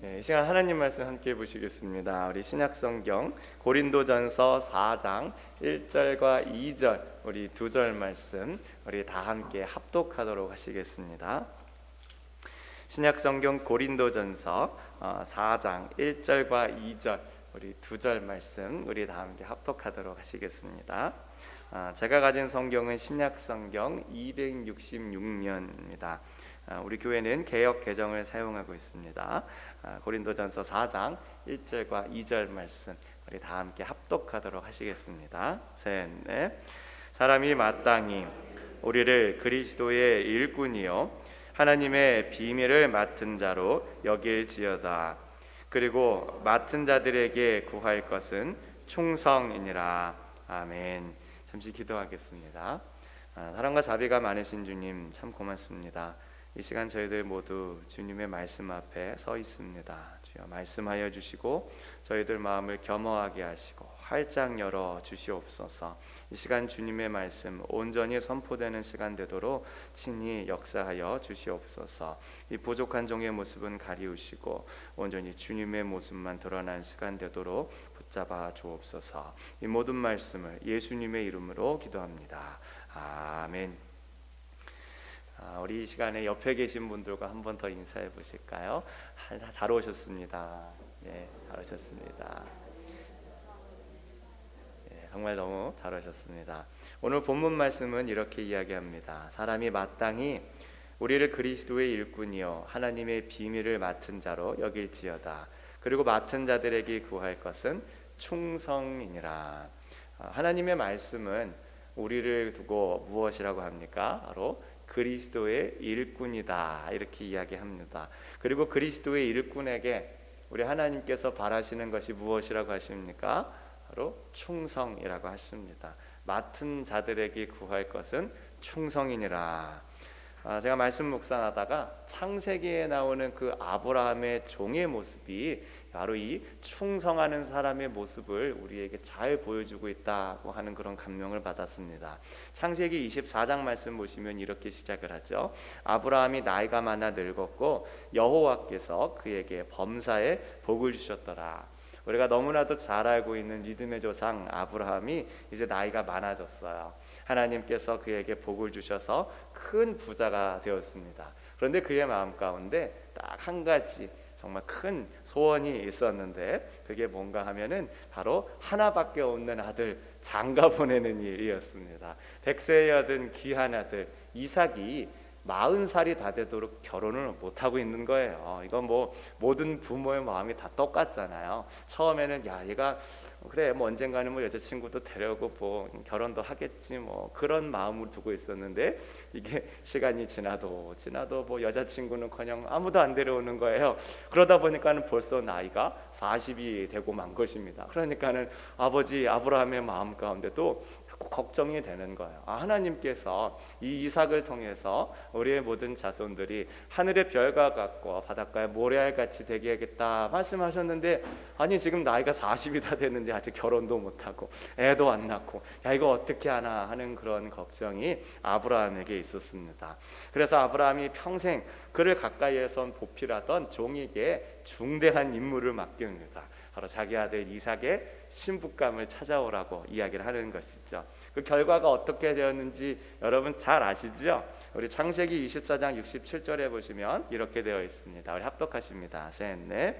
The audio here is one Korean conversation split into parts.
네, 이 시간 하나님 말씀 함께 보시겠습니다. 우리 신약성경 고린도전서 4장 1절과 2절 우리 두 절 말씀 우리 다 함께 합독하도록 하시겠습니다. 신약성경 고린도전서 4장 1절과 2절 우리 두 절 말씀 우리 다 함께 합독하도록 하시겠습니다. 제가 가진 성경은 신약성경 266년입니다. 우리 교회는 개역 개정을 사용하고 있습니다. 고린도전서 4장 1절과 2절 말씀 우리 다 함께 합독하도록 하시겠습니다. 셋, 넷. 사람이 마땅히 우리를 그리스도의 일꾼이요 하나님의 비밀을 맡은 자로 여길지어다. 그리고 맡은 자들에게 구할 것은 충성이니라. 아멘. 잠시 기도하겠습니다. 사랑과 자비가 많으신 주님 참 고맙습니다. 이 시간 저희들 모두 주님의 말씀 앞에 서 있습니다. 주여 말씀하여 주시고 저희들 마음을 겸허하게 하시고 활짝 열어 주시옵소서. 이 시간 주님의 말씀 온전히 선포되는 시간 되도록 친히 역사하여 주시옵소서. 이 부족한 종의 모습은 가리우시고 온전히 주님의 모습만 드러난 시간 되도록 붙잡아 주옵소서. 이 모든 말씀을 예수님의 이름으로 기도합니다. 아멘. 우리 이 시간에 옆에 계신 분들과 한 번 더 인사해 보실까요? 잘 오셨습니다. 네, 잘 오셨습니다. 네, 정말 너무 잘 오셨습니다. 오늘 본문 말씀은 이렇게 이야기합니다. 사람이 마땅히 우리를 그리스도의 일꾼이요 하나님의 비밀을 맡은 자로 여길지어다. 그리고 맡은 자들에게 구할 것은 충성이니라. 하나님의 말씀은 우리를 두고 무엇이라고 합니까? 바로 그리스도의 일꾼이다 이렇게 이야기합니다. 그리고 그리스도의 일꾼에게 우리 하나님께서 바라시는 것이 무엇이라고 하십니까? 바로 충성이라고 하십니다. 맡은 자들에게 구할 것은 충성이니라. 제가 말씀 묵상하다가 창세기에 나오는 그 아브라함의 종의 모습이 바로 이 충성하는 사람의 모습을 우리에게 잘 보여주고 있다고 하는 그런 감명을 받았습니다. 창세기 24장 말씀 보시면 이렇게 시작을 하죠. 아브라함이 나이가 많아 늙었고 여호와께서 그에게 범사에 복을 주셨더라. 우리가 너무나도 잘 알고 있는 믿음의 조상 아브라함이 이제 나이가 많아졌어요. 하나님께서 그에게 복을 주셔서 큰 부자가 되었습니다. 그런데 그의 마음 가운데 딱 한 가지 정말 큰 소원이 있었는데 그게 뭔가 하면은 바로 하나밖에 없는 아들 장가 보내는 일이었습니다. 백세에 얻은 귀한 아들 이삭이 40살이 다 되도록 결혼을 못하고 있는 거예요. 이건 뭐 모든 부모의 마음이 다 똑같잖아요. 처음에는 야 얘가 그래 뭐 언젠가는 뭐 여자친구도 데려오고 뭐 결혼도 하겠지 뭐 그런 마음을 두고 있었는데 이게 시간이 지나도 뭐 여자친구는커녕 아무도 안 데려오는 거예요. 그러다 보니까는 벌써 나이가 40이 되고 만 것입니다. 그러니까는 아버지 아브라함의 마음 가운데도 걱정이 되는 거예요. 하나님께서 이 이삭을 통해서 우리의 모든 자손들이 하늘의 별과 같고 바닷가의 모래알 같이 되게 하겠다 말씀하셨는데 아니 지금 나이가 40이 다 됐는데 아직 결혼도 못하고 애도 안 낳고 야 이거 어떻게 하나 하는 그런 걱정이 아브라함에게 있었습니다. 그래서 아브라함이 평생 그를 가까이에선 보필하던 종에게 중대한 임무를 맡깁니다. 바로 자기 아들 이삭의 신부감을 찾아오라고 이야기를 하는 것이죠. 그 결과가 어떻게 되었는지 여러분 잘 아시죠? 우리 창세기 24장 67절에 보시면 이렇게 되어 있습니다. 우리 합독하십니다. 셋, 넷.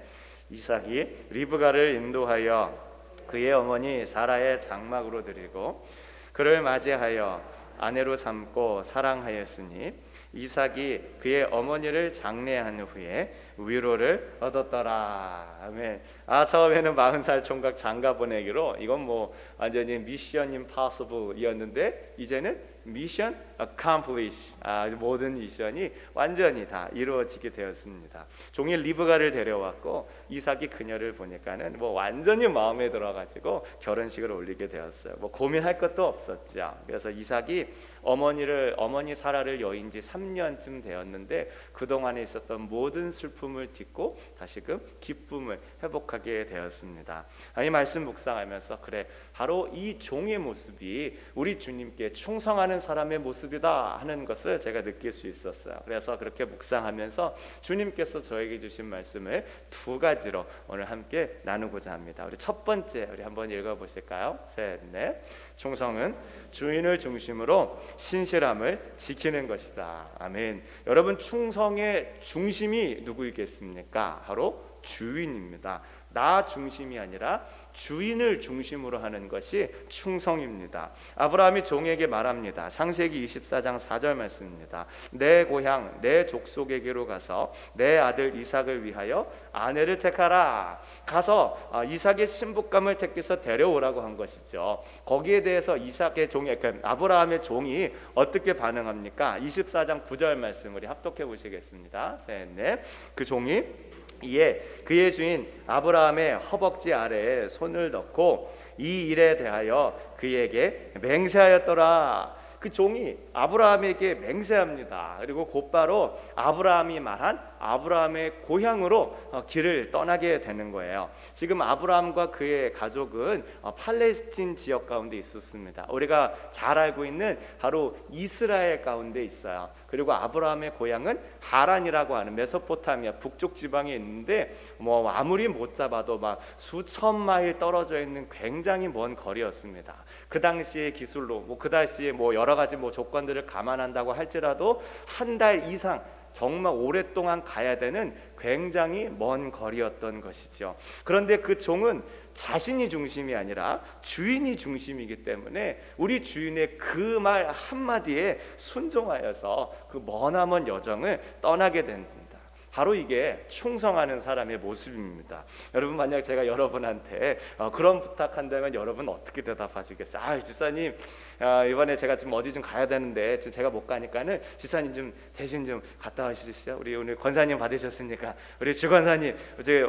이삭이 리브가를 인도하여 그의 어머니 사라의 장막으로 들이고 그를 맞이하여 아내로 삼고 사랑하였으니 이삭이 그의 어머니를 장례한 후에 위로를 얻었더라. 아멘. 처음에는 40살 총각 장가 보내기로 이건 뭐 완전히 미션 임파서블이었는데 이제는 미션 어컴플리시. 모든 미션이 완전히 다 이루어지게 되었습니다. 종이 리브가를 데려왔고 이삭이 그녀를 보니까는 뭐 완전히 마음에 들어가지고 결혼식을 올리게 되었어요. 뭐 고민할 것도 없었죠. 그래서 이삭이 어머니 사라를 여인 지 3년쯤 되었는데 그동안에 있었던 모든 슬픔을 딛고 다시금 기쁨을 회복하게 되었습니다. 이 말씀 묵상하면서 그래, 바로 이 종의 모습이 우리 주님께 충성하는 사람의 모습이다 하는 것을 제가 느낄 수 있었어요. 그래서 그렇게 묵상하면서 주님께서 저에게 주신 말씀을 두 가지로 오늘 함께 나누고자 합니다. 우리 첫 번째, 우리 한번 읽어보실까요? 셋, 넷. 충성은 주인을 중심으로 신실함을 지키는 것이다. 아멘. 여러분, 충성의 중심이 누구이겠습니까? 바로 주인입니다. 나 중심이 아니라 주인을 중심으로 하는 것이 충성입니다. 아브라함이 종에게 말합니다. 창세기 24장 4절 말씀입니다. 내 고향 내 족속에게로 가서 내 아들 이삭을 위하여 아내를 택하라. 가서 이삭의 신부감을 택해서 데려오라고 한 것이죠. 거기에 대해서 이삭의 종이, 아브라함의 종이 어떻게 반응합니까? 24장 9절 말씀 우리 합독해 보시겠습니다. 셋, 넷. 그 종이 이에 그의 주인 아브라함의 허벅지 아래에 손을 넣고 이 일에 대하여 그에게 맹세하였더라. 그 종이 아브라함에게 맹세합니다. 그리고 곧바로 아브라함이 말한 아브라함의 고향으로 길을 떠나게 되는 거예요. 지금 아브라함과 그의 가족은 팔레스틴 지역 가운데 있었습니다. 우리가 잘 알고 있는 바로 이스라엘 가운데 있어요. 그리고 아브라함의 고향은 하란이라고 하는 메소포타미아 북쪽 지방에 있는데 뭐 아무리 못 잡아도 막 수천 마일 떨어져 있는 굉장히 먼 거리였습니다. 그 당시의 기술로 그 당시에 여러 가지 조건들을 감안한다고 할지라도 한 달 이상 정말 오랫동안 가야 되는 굉장히 먼 거리였던 것이죠. 그런데 그 종은 자신이 중심이 아니라 주인이 중심이기 때문에 우리 주인의 그 말 한마디에 순종하여서 그 머나먼 여정을 떠나게 됩니다. 바로 이게 충성하는 사람의 모습입니다. 여러분, 만약 제가 여러분한테 그런 부탁한다면 여러분 어떻게 대답하시겠어요? 집사님, 이번에 제가 좀 어디 좀 가야 되는데 지금 제가 못 가니까는 집사님 좀 대신 좀 갔다 와주시죠. 우리 오늘 권사님 받으셨으니까 우리 주 권사님,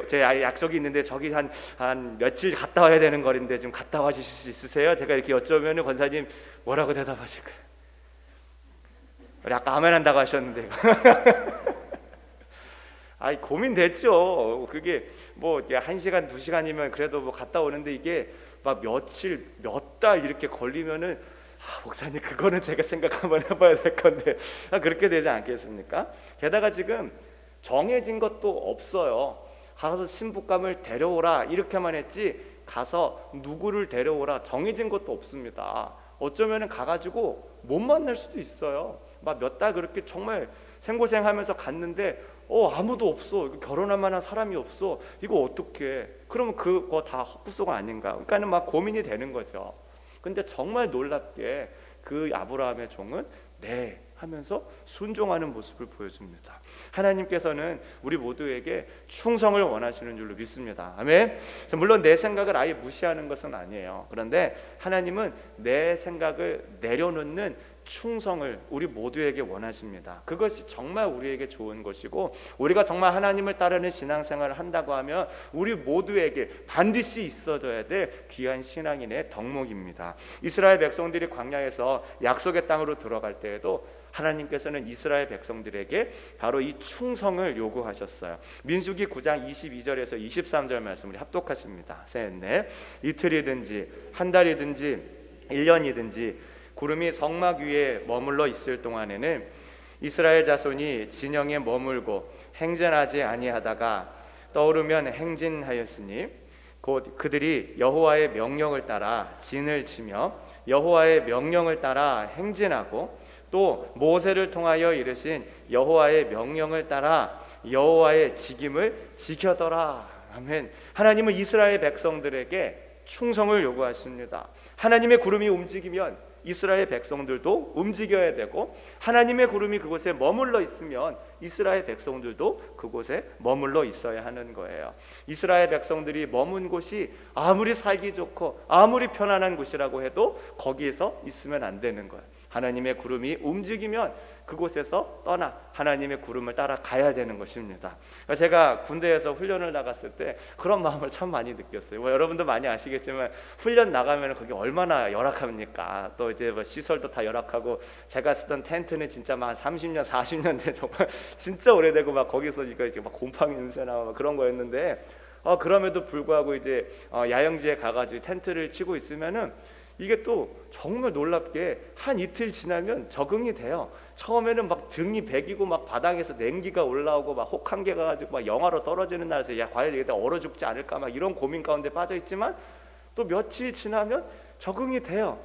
제 약속이 있는데 저기 한 며칠 갔다 와야 되는 거리인데 좀 갔다 와 주실 수 있으세요? 제가 이렇게 여쭤보면 권사님 뭐라고 대답하실까요? 우리 아까 아멘 한다고 하셨는데 고민됐죠. 그게 1시간 2시간이면 그래도 갔다 오는데 이게 막 며칠 몇 달 이렇게 걸리면은 목사님 그거는 제가 생각 한번 해봐야 될 건데 그렇게 되지 않겠습니까? 게다가 지금 정해진 것도 없어요. 가서 신부감을 데려오라 이렇게만 했지 가서 누구를 데려오라 정해진 것도 없습니다. 어쩌면은 가가지고 못 만날 수도 있어요. 막 몇 달 그렇게 정말 생고생하면서 갔는데 아무도 없어. 결혼할 만한 사람이 없어. 이거 어떡해? 그러면 그거 다 헛구소가 아닌가? 그러니까는 막 고민이 되는 거죠. 근데 정말 놀랍게 그 아브라함의 종은 네 하면서 순종하는 모습을 보여줍니다. 하나님께서는 우리 모두에게 충성을 원하시는 줄로 믿습니다. 아멘. 물론 내 생각을 아예 무시하는 것은 아니에요. 그런데 하나님은 내 생각을 내려놓는 충성을 우리 모두에게 원하십니다. 그것이 정말 우리에게 좋은 것이고 우리가 정말 하나님을 따르는 신앙생활을 한다고 하면 우리 모두에게 반드시 있어져야 될 귀한 신앙인의 덕목입니다. 이스라엘 백성들이 광야에서 약속의 땅으로 들어갈 때에도 하나님께서는 이스라엘 백성들에게 바로 이 충성을 요구하셨어요. 민수기 9장 22절에서 23절 말씀 우리 합독하십니다. 셋, 넷. 이틀이든지 한 달이든지 1년이든지 구름이 성막 위에 머물러 있을 동안에는 이스라엘 자손이 진영에 머물고 행진하지 아니하다가 떠오르면 행진하였으니 곧 그들이 여호와의 명령을 따라 진을 치며 여호와의 명령을 따라 행진하고 또 모세를 통하여 이르신 여호와의 명령을 따라 여호와의 직임을 지켜더라. 아멘. 하나님은 이스라엘 백성들에게 충성을 요구하십니다. 하나님의 구름이 움직이면 이스라엘 백성들도 움직여야 되고 하나님의 구름이 그곳에 머물러 있으면 이스라엘 백성들도 그곳에 머물러 있어야 하는 거예요. 이스라엘 백성들이 머문 곳이 아무리 살기 좋고 아무리 편안한 곳이라고 해도 거기에서 있으면 안 되는 거예요. 하나님의 구름이 움직이면 그곳에서 떠나 하나님의 구름을 따라 가야 되는 것입니다. 제가 군대에서 훈련을 나갔을 때 그런 마음을 참 많이 느꼈어요. 여러분도 많이 아시겠지만 훈련 나가면 거기 얼마나 열악합니까? 또 이제 시설도 다 열악하고, 제가 쓰던 텐트는 진짜 막 30년 40년 된 정말 진짜 오래되고, 막 거기서 이제 막 곰팡이 냄새 나고 그런 거였는데, 그럼에도 불구하고 이제 야영지에 가가지고 텐트를 치고 있으면은 이게 또 정말 놀랍게 한 이틀 지나면 적응이 돼요. 처음에는 막 등이 베기고 막 바닥에서 냉기가 올라오고 막 혹한기 가가지고 막 영하로 떨어지는 날에서 야 과연 여기다 얼어 죽지 않을까 막 이런 고민 가운데 빠져 있지만, 또 며칠 지나면 적응이 돼요.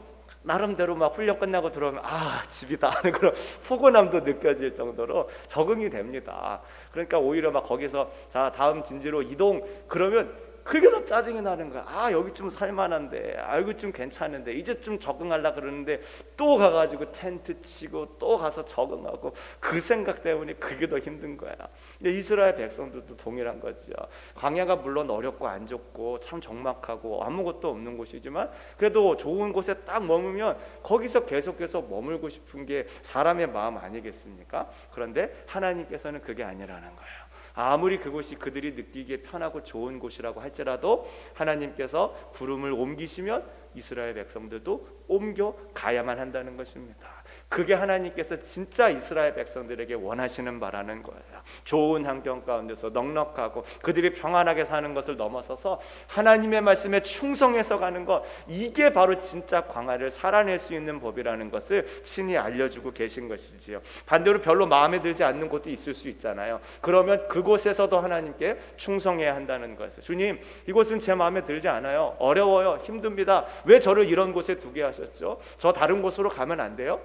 나름대로 막 훈련 끝나고 들어오면 집이다 하는 그런 포근함도 느껴질 정도로 적응이 됩니다. 그러니까 오히려 막 거기서 자 다음 진지로 이동 그러면 그게 더 짜증이 나는 거야. 여기 좀 살만한데, 여기 좀 괜찮은데, 이제 좀 적응하려 그러는데 또 가가지고 텐트 치고 또 가서 적응하고, 그 생각 때문에 그게 더 힘든 거야. 근데 이스라엘 백성들도 동일한 거죠. 광야가 물론 어렵고 안 좋고 참 적막하고 아무것도 없는 곳이지만, 그래도 좋은 곳에 딱 머물면 거기서 계속해서 머물고 싶은 게 사람의 마음 아니겠습니까? 그런데 하나님께서는 그게 아니라는 거예요. 아무리 그곳이 그들이 느끼기에 편하고 좋은 곳이라고 할지라도 하나님께서 구름을 옮기시면 이스라엘 백성들도 옮겨 가야만 한다는 것입니다. 그게 하나님께서 진짜 이스라엘 백성들에게 원하시는 바라는 거예요. 좋은 환경 가운데서 넉넉하고 그들이 평안하게 사는 것을 넘어서서 하나님의 말씀에 충성해서 가는 것, 이게 바로 진짜 광야를 살아낼 수 있는 법이라는 것을 신이 알려주고 계신 것이지요. 반대로 별로 마음에 들지 않는 곳도 있을 수 있잖아요. 그러면 그곳에서도 하나님께 충성해야 한다는 것을, 주님 이곳은 제 마음에 들지 않아요, 어려워요, 힘듭니다, 왜 저를 이런 곳에 두게 하셨죠? 저 다른 곳으로 가면 안 돼요?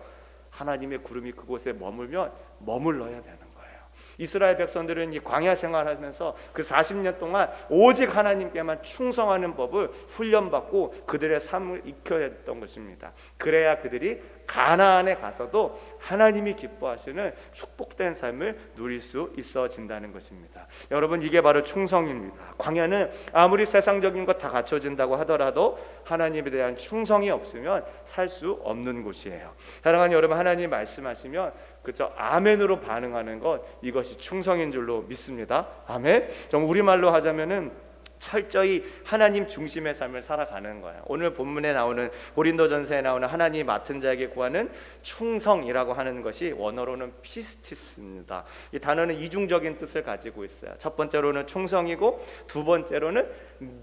하나님의 구름이 그곳에 머물면 머물러야 되는 거예요. 이스라엘 백성들은 이 광야 생활하면서 그 40년 동안 오직 하나님께만 충성하는 법을 훈련받고 그들의 삶을 익혀야 했던 것입니다. 그래야 그들이 가나안에 가서도 하나님이 기뻐하시는 축복된 삶을 누릴 수 있어진다는 것입니다. 여러분, 이게 바로 충성입니다. 광야는 아무리 세상적인 것 다 갖춰진다고 하더라도 하나님에 대한 충성이 없으면 살 수 없는 곳이에요. 사랑하는 여러분, 하나님 말씀하시면 그저 아멘으로 반응하는 것, 이것이 충성인 줄로 믿습니다. 아멘. 좀 우리말로 하자면은 철저히 하나님 중심의 삶을 살아가는 거예요. 오늘 본문에 나오는 고린도전서에 나오는 하나님이 맡은 자에게 구하는 충성이라고 하는 것이 원어로는 피스티스입니다. 이 단어는 이중적인 뜻을 가지고 있어요. 첫 번째로는 충성이고 두 번째로는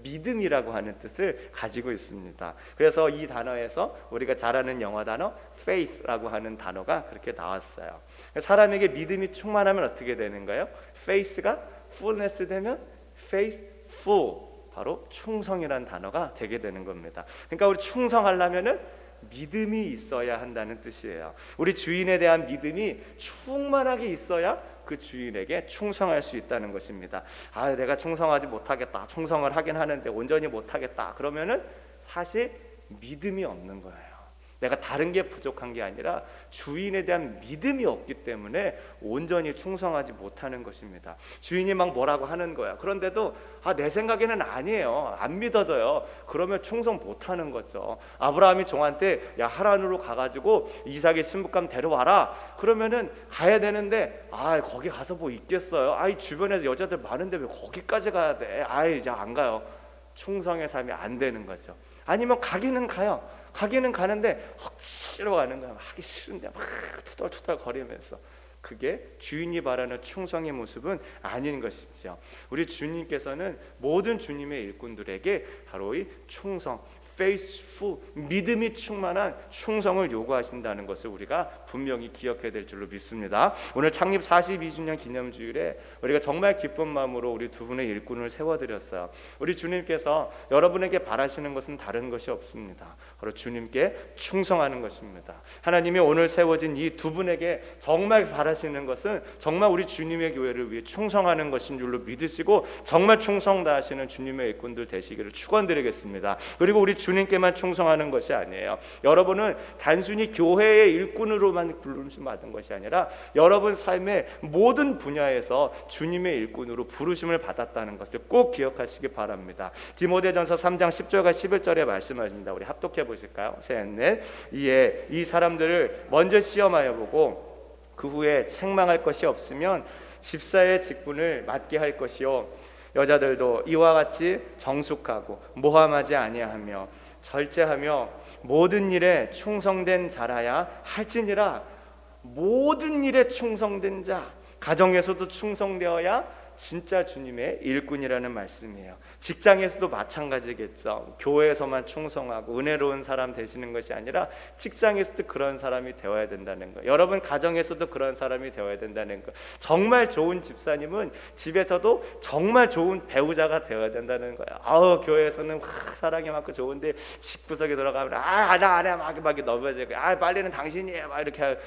믿음이라고 하는 뜻을 가지고 있습니다. 그래서 이 단어에서 우리가 잘 아는 영어 단어 faith라고 하는 단어가 그렇게 나왔어요. 사람에게 믿음이 충만하면 어떻게 되는가요? faith가 fullness 되면 faith 바로 충성이라는 단어가 되게 되는 겁니다. 그러니까 우리 충성하려면은 믿음이 있어야 한다는 뜻이에요. 우리 주인에 대한 믿음이 충만하게 있어야 그 주인에게 충성할 수 있다는 것입니다. 내가 충성하지 못하겠다, 충성을 하긴 하는데 온전히 못하겠다, 그러면은 사실 믿음이 없는 거예요. 내가 다른 게 부족한 게 아니라 주인에 대한 믿음이 없기 때문에 온전히 충성하지 못하는 것입니다. 주인이 막 뭐라고 하는 거야. 그런데도 내 생각에는 아니에요, 안 믿어져요. 그러면 충성 못하는 거죠. 아브라함이 종한테 야 하란으로 가가지고 이삭의 신부감 데려와라. 그러면은 가야 되는데 거기 가서 뭐 있겠어요. 주변에서 여자들 많은데 왜 거기까지 가야 돼. 이제 안 가요. 충성의 삶이 안 되는 거죠. 아니면 가기는 가요. 가기는 가는데 억지로 가는 거야. 하기 싫은데 막 투덜투덜 거리면서. 그게 주인이 바라는 충성의 모습은 아닌 것이죠. 우리 주님께서는 모든 주님의 일꾼들에게 바로 이 충성, faithful, 믿음이 충만한 충성을 요구하신다는 것을 우리가 분명히 기억해야 될 줄로 믿습니다. 오늘 창립 42주년 기념주일에 우리가 정말 기쁜 마음으로 우리 두 분의 일꾼을 세워드렸어요. 우리 주님께서 여러분에게 바라시는 것은 다른 것이 없습니다. 바로 주님께 충성하는 것입니다. 하나님이 오늘 세워진 이 두 분에게 정말 바라시는 것은 정말 우리 주님의 교회를 위해 충성하는 것인 줄로 믿으시고 정말 충성 다하시는 주님의 일꾼들 되시기를 축원드리겠습니다. 그리고 우리 주님께만 충성하는 것이 아니에요. 여러분은 단순히 교회의 일꾼으로만 부르심 받은 것이 아니라 여러분 삶의 모든 분야에서 주님의 일꾼으로 부르심을 받았다는 것을 꼭 기억하시기 바랍니다. 디모데전서 3장 10절과 11절에 말씀하십니다. 우리 합독해 보실까요? 셋, 넷. 이에 이 사람들을 먼저 시험하여 보고 그 후에 책망할 것이 없으면 집사의 직분을 맡게 할 것이요 여자들도 이와 같이 정숙하고 모함하지 아니하며 절제하며 모든 일에 충성된 자라야 할지니라. 모든 일에 충성된 자, 가정에서도 충성되어야 진짜 주님의 일꾼이라는 말씀이에요. 직장에서도 마찬가지겠죠. 교회에서만 충성하고 은혜로운 사람 되시는 것이 아니라 직장에서도 그런 사람이 되어야 된다는 거예요. 여러분 가정에서도 그런 사람이 되어야 된다는 거예요. 정말 좋은 집사님은 집에서도 정말 좋은 배우자가 되어야 된다는 거예요. 교회에서는 사랑이 많고 좋은데 집구석에 들어가면 나 안해 막 넘어지고 빨리는 당신이에요 막 이렇게.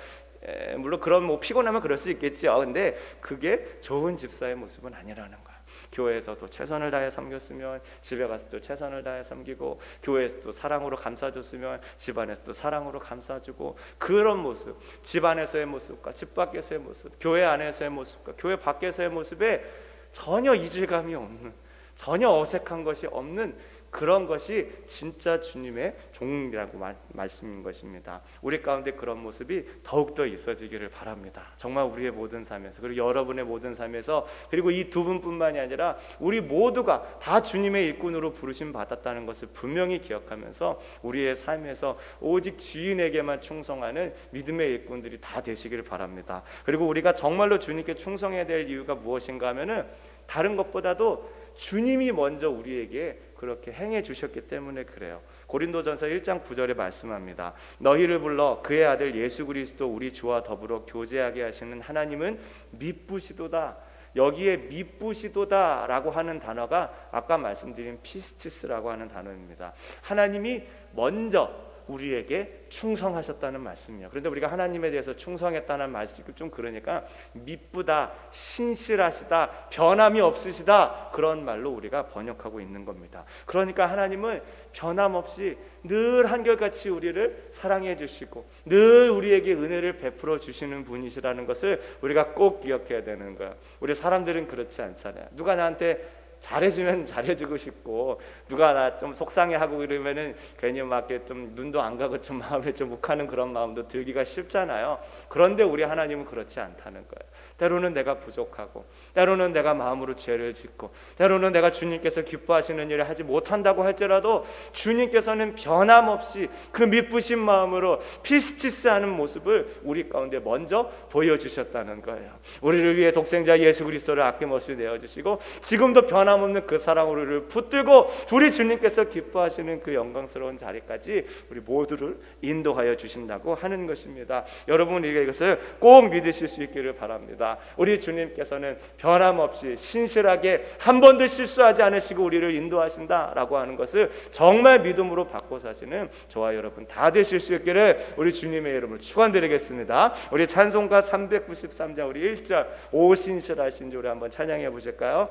물론 그런 피곤하면 그럴 수 있겠죠. 근데 그게 좋은 집사의 모습은 아니라는 거야. 교회에서도 최선을 다해 섬겼으면 집에 가서도 최선을 다해 섬기고, 교회에서도 사랑으로 감싸줬으면 집안에서도 사랑으로 감싸주고, 그런 모습, 집 안에서의 모습과 집 밖에서의 모습, 교회 안에서의 모습과 교회 밖에서의 모습에 전혀 이질감이 없는, 전혀 어색한 것이 없는 그런 것이 진짜 주님의 종이라고 말씀인 것입니다. 우리 가운데 그런 모습이 더욱더 있어지기를 바랍니다. 정말 우리의 모든 삶에서, 그리고 여러분의 모든 삶에서, 그리고 이 두 분뿐만이 아니라 우리 모두가 다 주님의 일꾼으로 부르심 받았다는 것을 분명히 기억하면서 우리의 삶에서 오직 주인에게만 충성하는 믿음의 일꾼들이 다 되시기를 바랍니다. 그리고 우리가 정말로 주님께 충성해야 될 이유가 무엇인가 하면은 다른 것보다도 주님이 먼저 우리에게 그렇게 행해 주셨기 때문에 그래요. 고린도전서 1장 9절에 말씀합니다. 너희를 불러 그의 아들 예수 그리스도 우리 주와 더불어 교제하게 하시는 하나님은 미쁘시도다. 여기에 미쁘시도다라고 하는 단어가 아까 말씀드린 피스티스라고 하는 단어입니다. 하나님이 먼저 우리에게 충성하셨다는 말씀이에요. 그런데 우리가 하나님에 대해서 충성했다는 말씀이 좀 그러니까 미쁘다, 신실하시다, 변함이 없으시다, 그런 말로 우리가 번역하고 있는 겁니다. 그러니까 하나님은 변함없이 늘 한결같이 우리를 사랑해 주시고 늘 우리에게 은혜를 베풀어 주시는 분이시라는 것을 우리가 꼭 기억해야 되는 거예요. 우리 사람들은 그렇지 않잖아요. 누가 나한테 잘해주면 잘해주고 싶고, 누가 나 좀 속상해하고 그러면은 괜히 막 이렇게 좀 눈도 안 가고 좀 마음에 좀 욱하는 그런 마음도 들기가 쉽잖아요. 그런데 우리 하나님은 그렇지 않다는 거예요. 때로는 내가 부족하고, 때로는 내가 마음으로 죄를 짓고, 때로는 내가 주님께서 기뻐하시는 일을 하지 못한다고 할지라도 주님께서는 변함없이 그 미쁘신 마음으로 피스티스하는 모습을 우리 가운데 먼저 보여주셨다는 거예요. 우리를 위해 독생자 예수 그리스도를 아낌없이 내어주시고 지금도 변함없는 그 사랑으로 우리를 붙들고 우리 주님께서 기뻐하시는 그 영광스러운 자리까지 우리 모두를 인도하여 주신다고 하는 것입니다. 여러분 이것을 꼭 믿으실 수 있기를 바랍니다. 우리 주님께서는 변함없이 신실하게 한 번도 실수하지 않으시고 우리를 인도하신다라고 하는 것을 정말 믿음으로 받고 사시는 저와 여러분 다 되실 수 있기를 우리 주님의 이름으로 축원드리겠습니다. 우리 찬송가 393장 우리 1절 오 신실하신 주 우리 한번 찬양해 보실까요?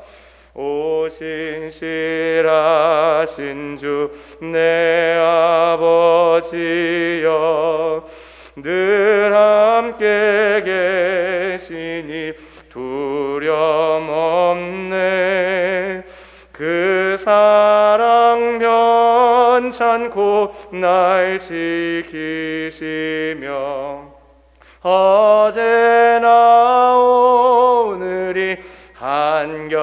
오 신실하신 주 내 아버지여 늘 함께 계시니 두려움 없네. 그 사랑 변찮고 날 지키시며 어제나 오늘이 한결같네.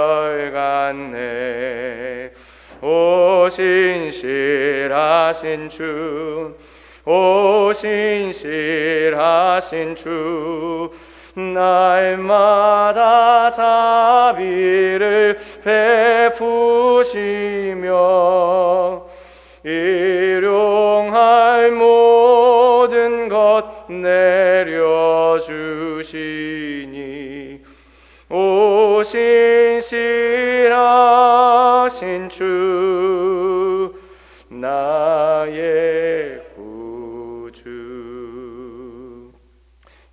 오 신실하신 주 오 신실하신 주 날마다 자비를 베푸시며 일용할 모든 것 내려주시니 오 신실하신 주 나의 구주.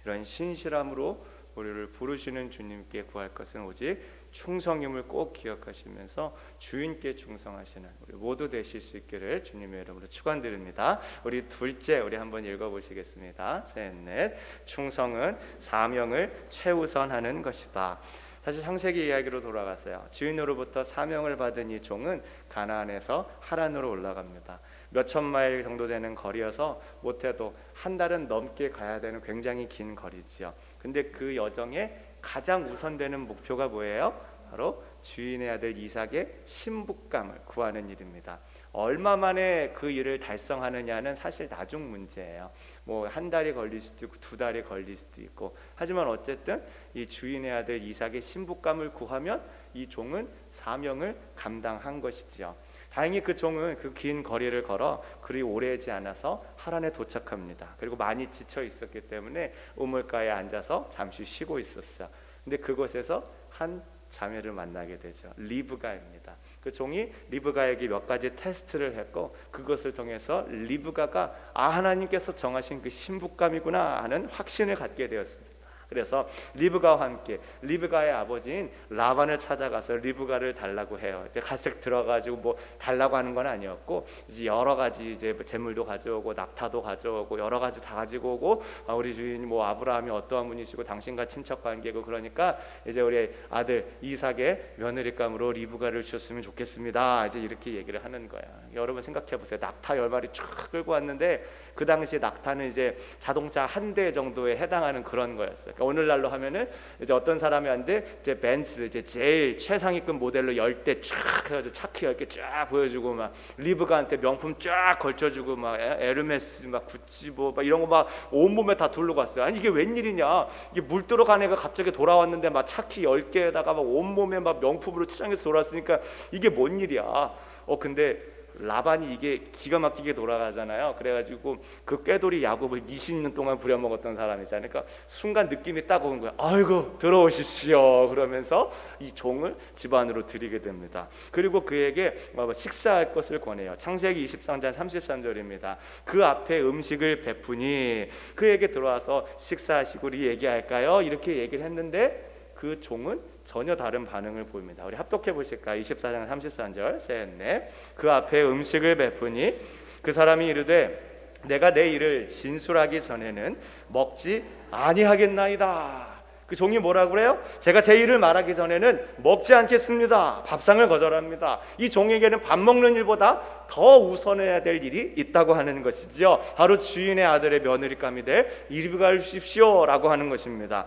이런 신실함으로 우리를 부르시는 주님께 구할 것은 오직 충성임을 꼭 기억하시면서 주인께 충성하시는 우리 모두 되실 수 있기를 주님의 이름으로 축원드립니다. 우리 둘째 우리 한번 읽어보시겠습니다. 셋, 넷. 충성은 사명을 최우선하는 것이다. 다시 창세기 이야기로 돌아가세요. 주인으로부터 사명을 받은 이 종은 가나안에서 하란으로 올라갑니다. 몇천 마일 정도 되는 거리여서 못해도 한 달은 넘게 가야 되는 굉장히 긴 거리지요. 근데 그 여정에 가장 우선되는 목표가 뭐예요? 바로 주인의 아들 이삭의 신부감을 구하는 일입니다. 얼마 만에 그 일을 달성하느냐는 사실 나중 문제예요. 뭐 한 달이 걸릴 수도 있고 두 달이 걸릴 수도 있고, 하지만 어쨌든 이 주인의 아들 이삭의 신부감을 구하면 이 종은 사명을 감당한 것이지요. 다행히 그 종은 그 긴 거리를 걸어 그리 오래지 않아서 하란에 도착합니다. 그리고 많이 지쳐 있었기 때문에 우물가에 앉아서 잠시 쉬고 있었어요. 근데 그곳에서 한 자매를 만나게 되죠. 리브가입니다. 그 종이 리브가에게 몇 가지 테스트를 했고, 그것을 통해서 리브가가 하나님께서 정하신 그 신부감이구나 하는 확신을 갖게 되었습니다. 그래서 리브가와 함께 리브가의 아버지인 라반을 찾아가서 리브가를 달라고 해요. 가색 들어가지고 뭐 달라고 하는 건 아니었고, 이제 여러 가지 이제 재물도 가져오고 낙타도 가져오고 여러 가지 다 가지고 오고, 우리 주인 뭐 아브라함이 어떠한 분이시고 당신과 친척 관계고, 그러니까 이제 우리 아들 이삭의 며느리감으로 리브가를 주셨으면 좋겠습니다. 이제 이렇게 얘기를 하는 거야. 여러분 생각해 보세요. 낙타 10마리 쫙 끌고 왔는데 그 당시 낙타는 이제 자동차 한 대 정도에 해당하는 그런 거였어요. 그러니까 오늘날로 하면은 이제 어떤 사람한테 이제 벤츠 이제 제일 최상위급 모델로 10대 쫙 해가지고 차키 10개 쫙 보여주고, 막 리브가한테 명품 쫙 걸쳐주고, 막 에르메스 막 구찌보 막 이런 거 막 온몸에 다 두르고 왔어요. 아니 이게 웬일이냐? 이게 물 들어간 애가 갑자기 돌아왔는데 막 차키 10개에다가 막 온몸에 막 명품으로 치장해서 돌아왔으니까 이게 뭔 일이야? 근데 라반이 이게 기가 막히게 돌아가잖아요. 그래가지고 그 꾀돌이 야곱을 20년 동안 부려먹었던 사람이잖아요. 그러니까 순간 느낌이 딱 오는 거야. 아이고 들어오십시오. 그러면서 이 종을 집안으로 들이게 됩니다. 그리고 그에게 식사할 것을 권해요. 창세기 23장 33절입니다. 그 앞에 음식을 베푸니 그에게 들어와서 식사하시고 우리 얘기할까요? 이렇게 얘기를 했는데 그 종은 전혀 다른 반응을 보입니다. 우리 합독해 보실까요? 24장 33절 셋, 넷. 그 앞에 음식을 베푸니 그 사람이 이르되 내가 내 일을 진술하기 전에는 먹지 아니하겠나이다. 그 종이 뭐라고 그래요? 제가 제 일을 말하기 전에는 먹지 않겠습니다. 밥상을 거절합니다. 이 종에게는 밥 먹는 일보다 더 우선해야 될 일이 있다고 하는 것이죠. 바로 주인의 아들의 며느리감이 될 리브가를 주십시오라고 하는 것입니다.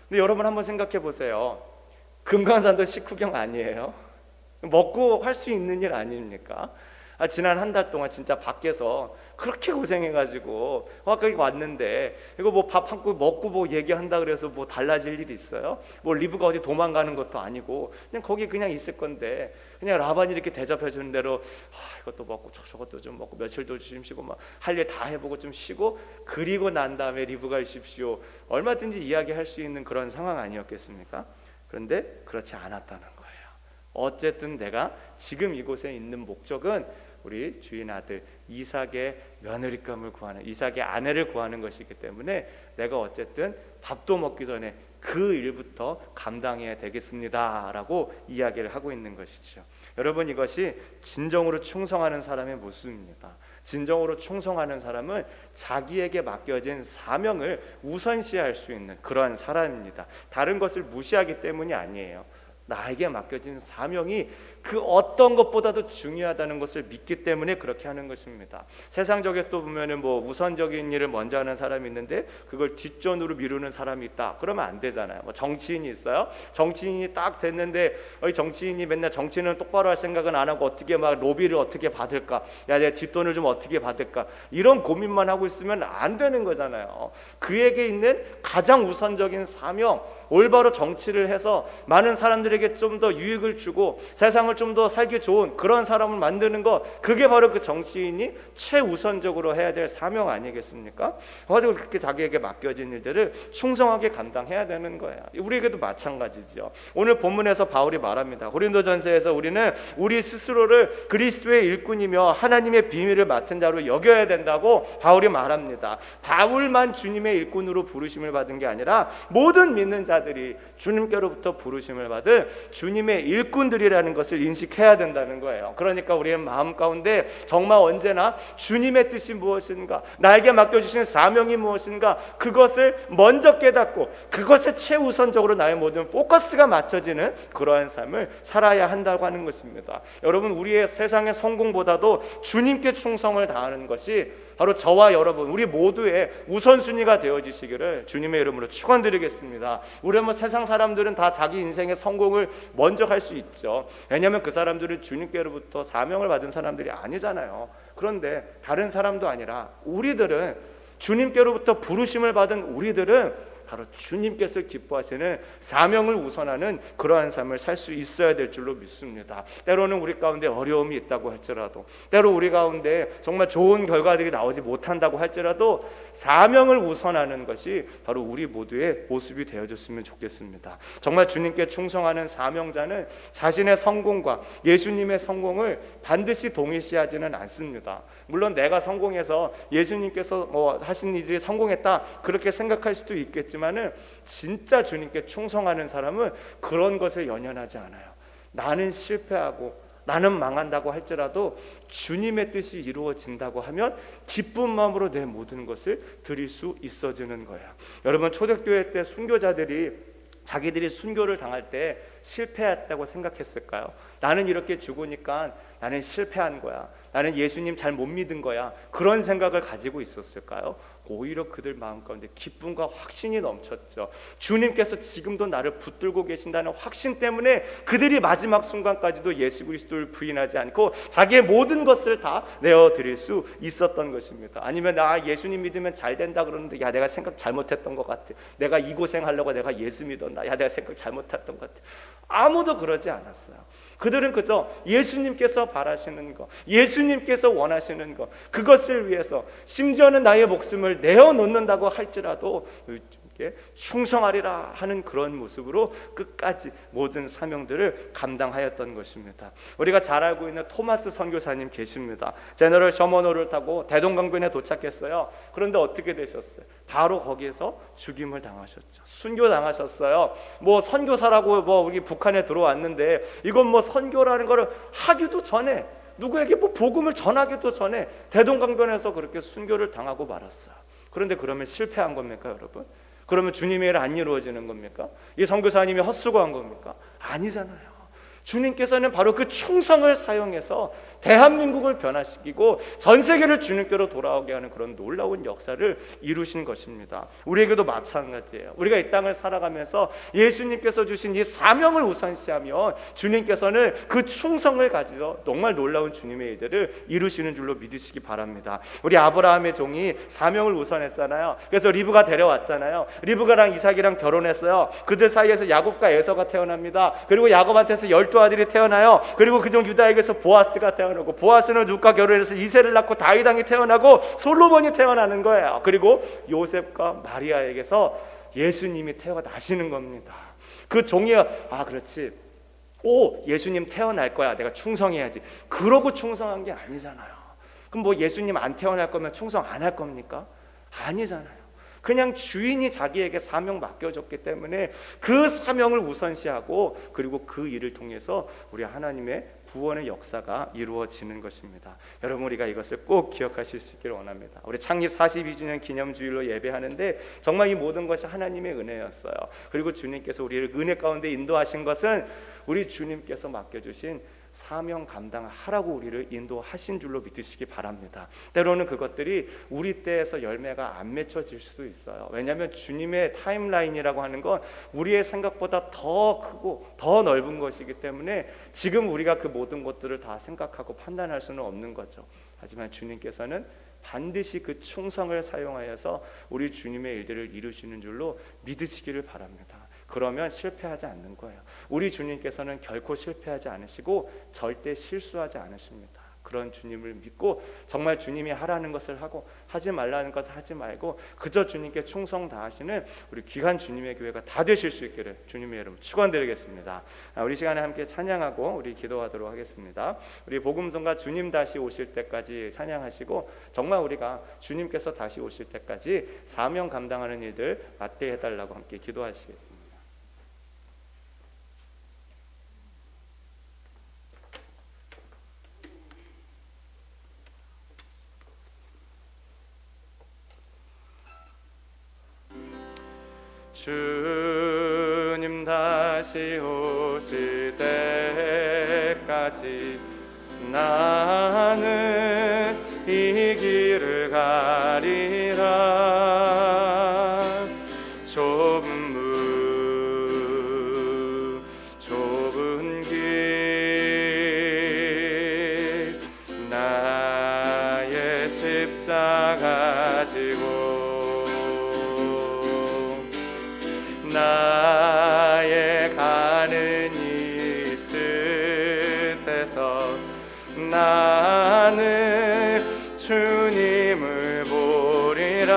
근데 여러분 한번 생각해 보세요. 금강산도 식후경 아니에요? 먹고 할 수 있는 일 아닙니까? 지난 한 달 동안 진짜 밖에서 그렇게 고생해가지고 거기 왔는데 이거 뭐 밥 한 끼 먹고 뭐 얘기한다 그래서 뭐 달라질 일이 있어요? 뭐 리브가 어디 도망가는 것도 아니고 그냥 거기 그냥 있을 건데, 그냥 라반이 이렇게 대접해 주는 대로 이것도 먹고 저것도 좀 먹고 며칠도 좀 쉬고 막 할 일 다 해보고 좀 쉬고, 그리고 난 다음에 리브가 주십시오 얼마든지 이야기할 수 있는 그런 상황 아니었겠습니까? 그런데 그렇지 않았다는 거예요. 어쨌든 내가 지금 이곳에 있는 목적은 우리 주인 아들 이삭의 며느리감을 구하는, 이삭의 아내를 구하는 것이기 때문에 내가 어쨌든 밥도 먹기 전에 그 일부터 감당해야 되겠습니다 라고 이야기를 하고 있는 것이죠. 여러분, 이것이 진정으로 충성하는 사람의 모습입니다. 진정으로 충성하는 사람은 자기에게 맡겨진 사명을 우선시할 수 있는 그러한 사람입니다. 다른 것을 무시하기 때문이 아니에요. 나에게 맡겨진 사명이 그 어떤 것보다도 중요하다는 것을 믿기 때문에 그렇게 하는 것입니다. 세상적에서도 보면은 뭐 우선적인 일을 먼저 하는 사람이 있는데 그걸 뒷전으로 미루는 사람이 있다. 그러면 안 되잖아요. 뭐 정치인이 있어요. 정치인이 딱 됐는데 정치인이 맨날 정치는 똑바로 할 생각은 안 하고 어떻게 막 로비를 어떻게 받을까? 야, 내 뒷돈을 좀 어떻게 받을까? 이런 고민만 하고 있으면 안 되는 거잖아요. 그에게 있는 가장 우선적인 사명, 올바로 정치를 해서 많은 사람들에게 좀 더 유익을 주고 세상을 좀 더 살기 좋은 그런 사람을 만드는 것, 그게 바로 그 정치인이 최우선적으로 해야 될 사명 아니겠습니까? 가지고 그렇게 자기에게 맡겨진 일들을 충성하게 감당해야 되는 거예요. 우리에게도 마찬가지죠. 오늘 본문에서 바울이 말합니다. 고린도전서에서 우리는 우리 스스로를 그리스도의 일꾼이며 하나님의 비밀을 맡은 자로 여겨야 된다고 바울이 말합니다. 바울만 주님의 일꾼으로 부르심을 받은 게 아니라 모든 믿는 자들이 주님께로부터 부르심을 받은 주님의 일꾼들이라는 것을 인식해야 된다는 거예요. 그러니까 우리의 마음 가운데 정말 언제나 주님의 뜻이 무엇인가, 나에게 맡겨주신 사명이 무엇인가, 그것을 먼저 깨닫고 그것에 최우선적으로 나의 모든 포커스가 맞춰지는 그러한 삶을 살아야 한다고 하는 것입니다. 여러분, 우리의 세상의 성공보다도 주님께 충성을 다하는 것이 바로 저와 여러분, 우리 모두의 우선순위가 되어지시기를 주님의 이름으로 축원드리겠습니다. 우리 세상 사람들은 다 자기 인생의 성공을 먼저 할 수 있죠. 왜냐하면 그 사람들은 주님께로부터 사명을 받은 사람들이 아니잖아요. 그런데 다른 사람도 아니라 우리들은, 주님께로부터 부르심을 받은 우리들은 바로 주님께서 기뻐하시는 사명을 우선하는 그러한 삶을 살 수 있어야 될 줄로 믿습니다. 때로는 우리 가운데 어려움이 있다고 할지라도, 때로 우리 가운데 정말 좋은 결과들이 나오지 못한다고 할지라도 사명을 우선하는 것이 바로 우리 모두의 모습이 되어줬으면 좋겠습니다. 정말 주님께 충성하는 사명자는 자신의 성공과 예수님의 성공을 반드시 동일시하지는 않습니다. 물론 내가 성공해서 예수님께서 하신 일이 성공했다 그렇게 생각할 수도 있겠지만은, 진짜 주님께 충성하는 사람은 그런 것을 연연하지 않아요. 나는 실패하고 나는 망한다고 할지라도 주님의 뜻이 이루어진다고 하면 기쁜 마음으로 내 모든 것을 드릴 수 있어지는 거예요. 여러분, 초대교회 때 순교자들이 자기들이 순교를 당할 때 실패했다고 생각했을까요? 나는 이렇게 죽으니까 나는 실패한 거야, 나는 예수님 잘 못 믿은 거야, 그런 생각을 가지고 있었을까요? 오히려 그들 마음 가운데 기쁨과 확신이 넘쳤죠. 주님께서 지금도 나를 붙들고 계신다는 확신 때문에 그들이 마지막 순간까지도 예수 그리스도를 부인하지 않고 자기의 모든 것을 다 내어드릴 수 있었던 것입니다. 아니면 나 예수님 믿으면 잘 된다 그러는데, 야, 내가 생각 잘못했던 것 같아, 내가 이 고생하려고 내가 예수 믿었나, 야, 내가 생각 잘못했던 것 같아. 아무도 그러지 않았어요. 그들은 그저 예수님께서 바라시는 것, 예수님께서 원하시는 것, 그것을 위해서 심지어는 나의 목숨을 내어놓는다고 할지라도 충성하리라 하는 그런 모습으로 끝까지 모든 사명들을 감당하였던 것입니다. 우리가 잘 알고 있는 토마스 선교사님 계십니다. 제너럴 셔먼호를 타고 대동강변에 도착했어요. 그런데 어떻게 되셨어요? 바로 거기에서 죽임을 당하셨죠. 순교당하셨어요. 선교사라고 우리 북한에 들어왔는데, 이건 선교라는 거를 하기도 전에, 누구에게 복음을 전하기도 전에 대동강변에서 그렇게 순교를 당하고 말았어요. 그런데 그러면 실패한 겁니까, 여러분? 그러면 주님의 일 안 이루어지는 겁니까? 이 선교사님이 헛수고한 겁니까? 아니잖아요. 주님께서는 바로 그 충성을 사용해서 대한민국을 변화시키고 전 세계를 주님께로 돌아오게 하는 그런 놀라운 역사를 이루신 것입니다. 우리에게도 마찬가지예요. 우리가 이 땅을 살아가면서 예수님께서 주신 이 사명을 우선시하면 주님께서는 그 충성을 가지고 정말 놀라운 주님의 일들을 이루시는 줄로 믿으시기 바랍니다. 우리 아브라함의 종이 사명을 우선했잖아요. 그래서 리브가 데려왔잖아요. 리브가랑 이삭이랑 결혼했어요. 그들 사이에서 야곱과 에서가 태어납니다. 그리고 야곱한테서 12아들이 태어나요. 그리고 그중 유다에게서 보아스가 태어나고, 보아스는 룻과 결혼해서 이세를 낳고 다윗왕이 태어나고 솔로몬이 태어나는 거예요. 그리고 요셉과 마리아에게서 예수님이 태어나시는 겁니다. 그 종이 그렇지, 예수님 태어날 거야, 내가 충성해야지, 그러고 충성한 게 아니잖아요. 그럼 예수님 안 태어날 거면 충성 안 할 겁니까? 아니잖아요. 그냥 주인이 자기에게 사명 맡겨줬기 때문에 그 사명을 우선시하고, 그리고 그 일을 통해서 우리 하나님의 구원의 역사가 이루어지는 것입니다. 여러분, 우리가 이것을 꼭 기억하실 수 있기를 원합니다. 우리 창립 42주년 기념주일로 예배하는데 정말 이 모든 것이 하나님의 은혜였어요. 그리고 주님께서 우리를 은혜 가운데 인도하신 것은 우리 주님께서 맡겨주신 사명 감당하라고 우리를 인도하신 줄로 믿으시기 바랍니다. 때로는 그것들이 우리 때에서 열매가 안 맺혀질 수도 있어요. 왜냐하면 주님의 타임라인이라고 하는 건 우리의 생각보다 더 크고 더 넓은 것이기 때문에 지금 우리가 그 모든 것들을 다 생각하고 판단할 수는 없는 거죠. 하지만 주님께서는 반드시 그 충성을 사용하여서 우리 주님의 일들을 이루시는 줄로 믿으시기를 바랍니다. 그러면 실패하지 않는 거예요. 우리 주님께서는 결코 실패하지 않으시고 절대 실수하지 않으십니다. 그런 주님을 믿고 정말 주님이 하라는 것을 하고 하지 말라는 것을 하지 말고 그저 주님께 충성 다하시는 우리 귀한 주님의 교회가 다 되실 수 있기를 주님의 이름으로 축원드리겠습니다. 우리 시간에 함께 찬양하고 우리 기도하도록 하겠습니다. 우리 복음성가 주님 다시 오실 때까지 찬양하시고, 정말 우리가 주님께서 다시 오실 때까지 사명 감당하는 일들 맞게 해달라고 함께 기도하시겠습니다. 주님 다시 오실 때까지 나는 이 길을 가리라. 좁은 길 나의 십자가 지고 나의 가는 있을 때서 나는 주님을 보리라.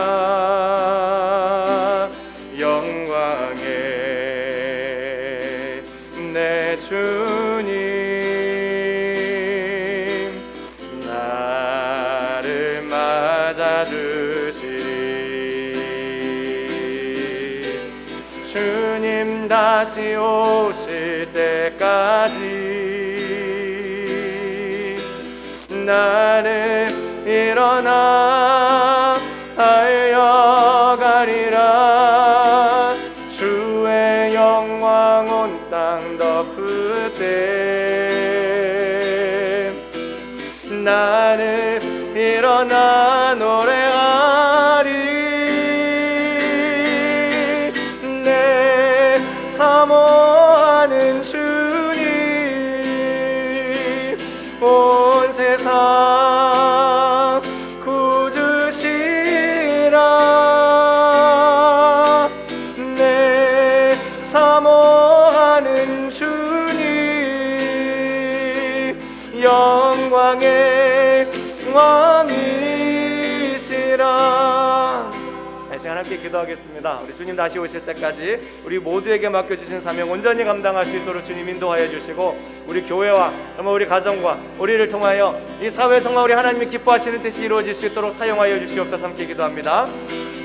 영광의 내 주님 나를 맞아주시리. 주님 다시 오실 때까지 나는 일어나 달려가리라. 주의 영광 온 땅 덮을 때 나는 일어나 노래하리. 내 사모하는 주님 온 세상 구주시라. 내 사모하는 주님 영광의 왕이시라. 이 시간 함께 기도하겠습니다. 우리 주님 다시 오실 때까지 우리 모두에게 맡겨주신 사명 온전히 감당할 수 있도록 주님 인도하여 주시고, 우리 교회와 정말 우리 가정과 우리를 통하여 이 사회 정말 우리 하나님이 기뻐하시는 뜻이 이루어질 수 있도록 사용하여 주시옵소서. 함께 기도합니다.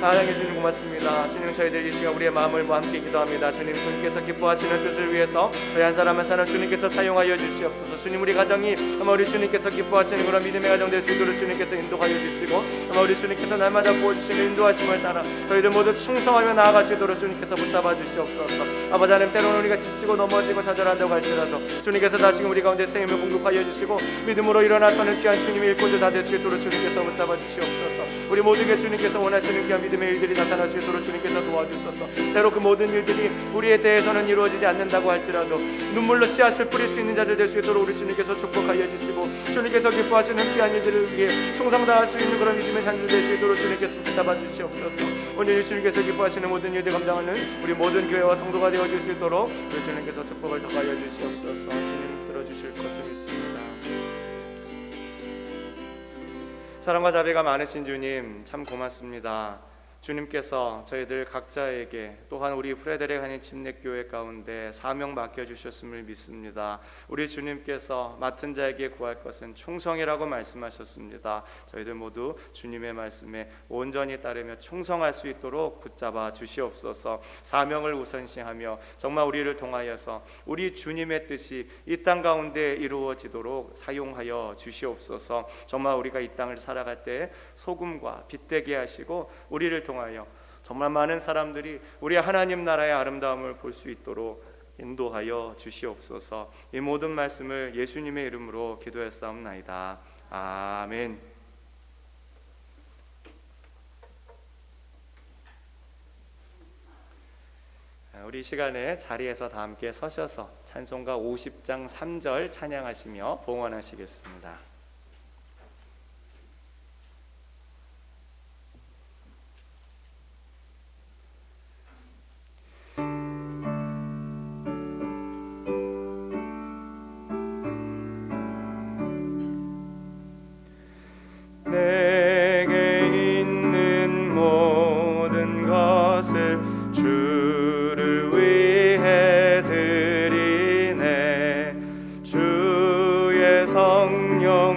사랑해 주님 고맙습니다. 주님, 저희들 이 시간 우리의 마음을 모아 함께 기도합니다. 주님께서 기뻐하시는 뜻을 위해서 저희 한 사람 한 사람 주님께서 사용하여 주시옵소서. 주님, 우리 가정이 정말 우리 주님께서 기뻐하시는 그런 믿음의 가정 될 수 있도록 주님께서 인도하여 주시고, 정말 우리 주님께서 날마다 보여주시는 인도하심을 따라 저희들 모두 충성하며 나아갈 수 있도록 주님께서 붙잡아 주시옵소서. 아버지 하나님, 때로는 우리가 지치고 넘어지고 좌절한다고 할지라도 주님께서 다시금 우리 가운데 새 힘을 공급하여 주시고 믿음으로 일어나서는 귀한 주님의 일꾼들 다 될 수 있도록 주님께서 붙잡아 주시옵소서. 우리 모두에게 주님께서 원하시는 귀한 믿음의 일들이 나타날 수 있도록 주님께서 도와주소서. 때로 그 모든 일들이 우리에 대해서는 이루어지지 않는다고 할지라도 눈물로 씨앗을 뿌릴 수 있는 자들 될 수 있도록 우리 주님께서 축복하여 주시고, 주님께서 기뻐하시는 귀한 일들을 위해 충성 다할 수 있는 그런 믿음의 산들 될 수 있도록 주님께서 붙잡아 주시옵소서. 오늘 주님께서 기뻐하시는 모든 일들 감당하는 우리 모든 교회와 성도가 되어줄 수 있도록 우리 주님께서 축복을 더하여 주시옵소서. 주님 들어주실 것을 믿습니다. 사랑과 자비가 많으신 주님 참 고맙습니다. 주님께서 저희들 각자에게 또한 우리 프레데릭 한인 침례교회 가운데 사명 맡겨주셨음을 믿습니다. 우리 주님께서 맡은 자에게 구할 것은 충성이라고 말씀하셨습니다. 저희들 모두 주님의 말씀에 온전히 따르며 충성할 수 있도록 붙잡아 주시옵소서. 사명을 우선시하며 정말 우리를 통하여서 우리 주님의 뜻이 이 땅 가운데 이루어지도록 사용하여 주시옵소서. 정말 우리가 이 땅을 살아갈 때 소금과 빛 되게 하시고, 우리를 통하여 정말 많은 사람들이 우리 하나님 나라의 아름다움을 볼 수 있도록 인도하여 주시옵소서. 이 모든 말씀을 예수님의 이름으로 기도했사옵나이다. 아멘. 우리 시간에 자리에서 다 함께 서셔서 찬송가 50장 3절 찬양하시며 봉헌하시겠습니다. 내게 있는 모든 것을 주를 위해 드리네. 주의 성령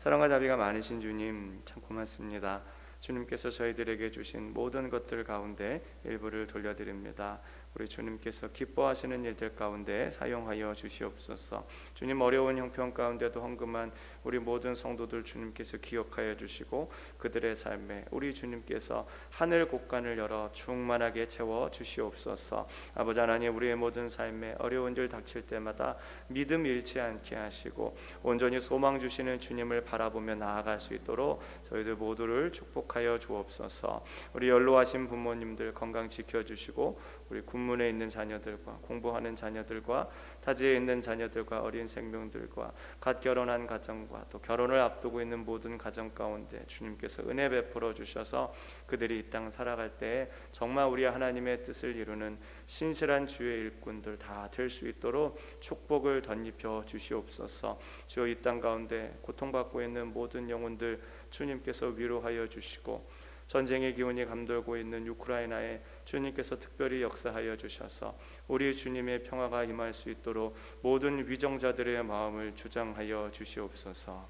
사랑과 자비가 많으신 주님 참 고맙습니다. 주님께서 저희들에게 주신 모든 것들 가운데 일부를 돌려드립니다. 우리 주님께서 기뻐하시는 일들 가운데 사용하여 주시옵소서. 주님 어려운 형편 가운데도 헌금한 우리 모든 성도들 주님께서 기억하여 주시고 그들의 삶에 우리 주님께서 하늘 곳간을 열어 충만하게 채워 주시옵소서. 아버지 하나님 우리의 모든 삶에 어려운 일 닥칠 때마다 믿음 잃지 않게 하시고 온전히 소망 주시는 주님을 바라보며 나아갈 수 있도록 저희들 모두를 축복하여 주옵소서. 우리 연로하신 부모님들 건강 지켜주시고 우리 군문에 있는 자녀들과 공부하는 자녀들과 타지에 있는 자녀들과 어린 생명들과 갓 결혼한 가정과 또 결혼을 앞두고 있는 모든 가정 가운데 주님께서 은혜 베풀어 주셔서 그들이 이 땅 살아갈 때 정말 우리 하나님의 뜻을 이루는 신실한 주의 일꾼들 다 될 수 있도록 축복을 덧입혀 주시옵소서. 주여 이 땅 가운데 고통받고 있는 모든 영혼들 주님께서 위로하여 주시고 전쟁의 기운이 감돌고 있는 우크라이나에 주님께서 특별히 역사하여 주셔서 우리 주님의 평화가 임할 수 있도록 모든 위정자들의 마음을 주장하여 주시옵소서.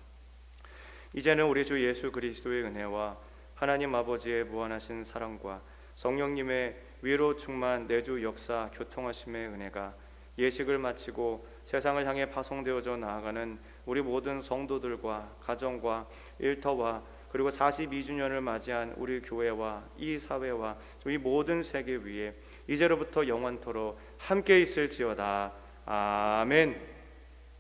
이제는 우리 주 예수 그리스도의 은혜와 하나님 아버지의 무한하신 사랑과 성령님의 위로 충만 내주 역사 교통하심의 은혜가 예식을 마치고 세상을 향해 파송되어져 나아가는 우리 모든 성도들과 가정과 일터와 그리고 42주년을 맞이한 우리 교회와 이 사회와 이 모든 세계 위에 이제로부터 영원토록 함께 있을지어다. 아멘.